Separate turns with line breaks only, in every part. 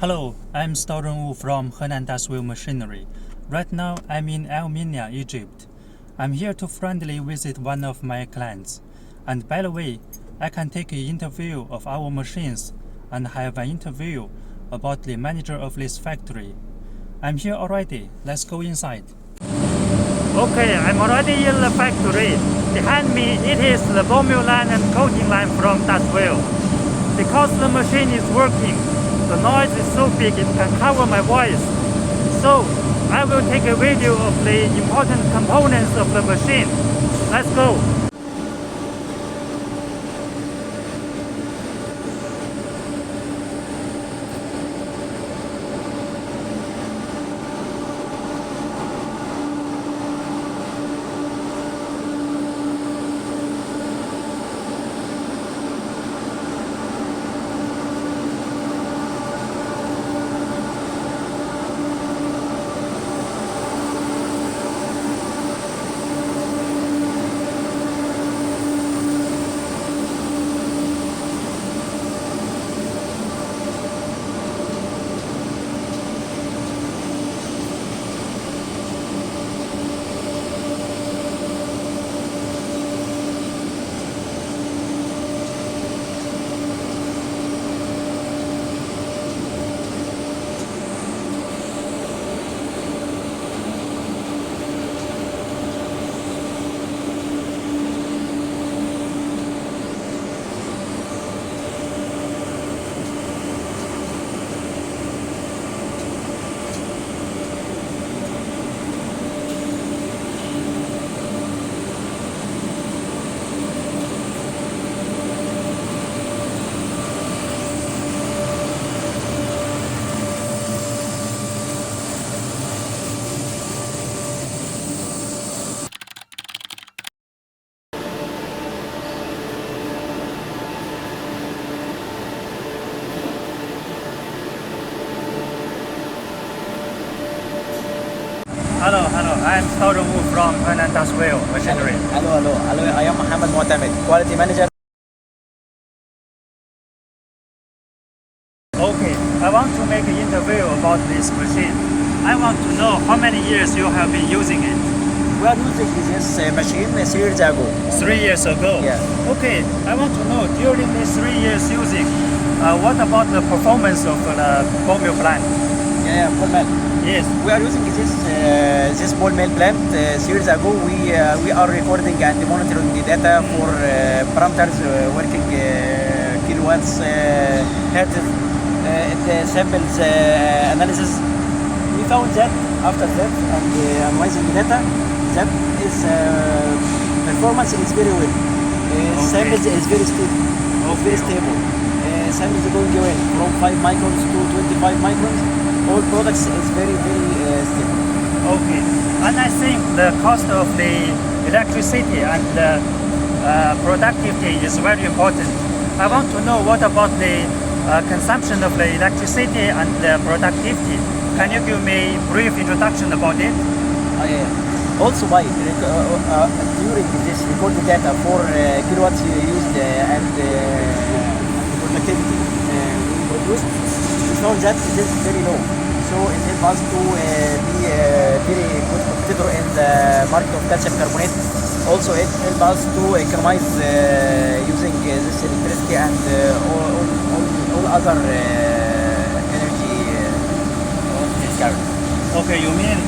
Hello, I'm Storen Wu from Henan Daswell Machinery. Right now, I'm in El Minya, Egypt. I'm here to friendly visit one of my clients. And by the way, I can take an interview of our machines and have an interview about the manager of this factory. I'm here already. Let's go inside. Okay, I'm already in the factory. Behind me, it is the ball mill line and coating line from Daswell. Because the machine is working, the noise is so big it can cover my voice. So, I will take a video of the important components of the machine. Let's go. Hello, I'm Storen Wu from Henan Daswell Machinery.
Hello. I am Mohammed Mu'tamid, quality manager.
Okay, I want to make an interview about this machine. I want to know how many years you have been using it.
We are using this machine 3 years ago.
3 years ago?
Yeah.
Okay, I want to know during these 3 years using, what about the performance of the ball mill plant?
Yeah, ball mill.
Yes.
We are using this ball mill plant 3 years ago. We are recording and monitoring the data for parameters working kilowatts, hertz, samples analysis. We found that after that and analyzing the data, that is performance is very well. Samples is very steady, very stable. Samples are going away from 5 microns to 25 microns. All products is very stable.
Okay, and I think the cost of the electricity and the productivity is very important. I want to know what about the consumption of the electricity and the productivity. Can you give me a brief introduction about it?
Also by during this recorded data for kilowatts used and productivity produced, we found that it is very low. So it helps us to be a very good competitor in the market of calcium carbonate. Also it helps us to economize using this electricity and all other energy carried.
Okay, you mean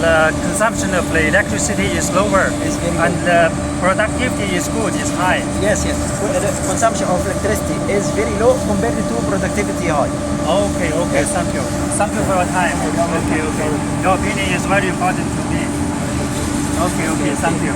the consumption of the electricity is lower and the productivity is good, is high?
Yes. The consumption of electricity is very low compared to productivity high.
Okay, yes. Thank you. Thank you for your time. Okay. Your opinion is very important to me. Okay, thank you.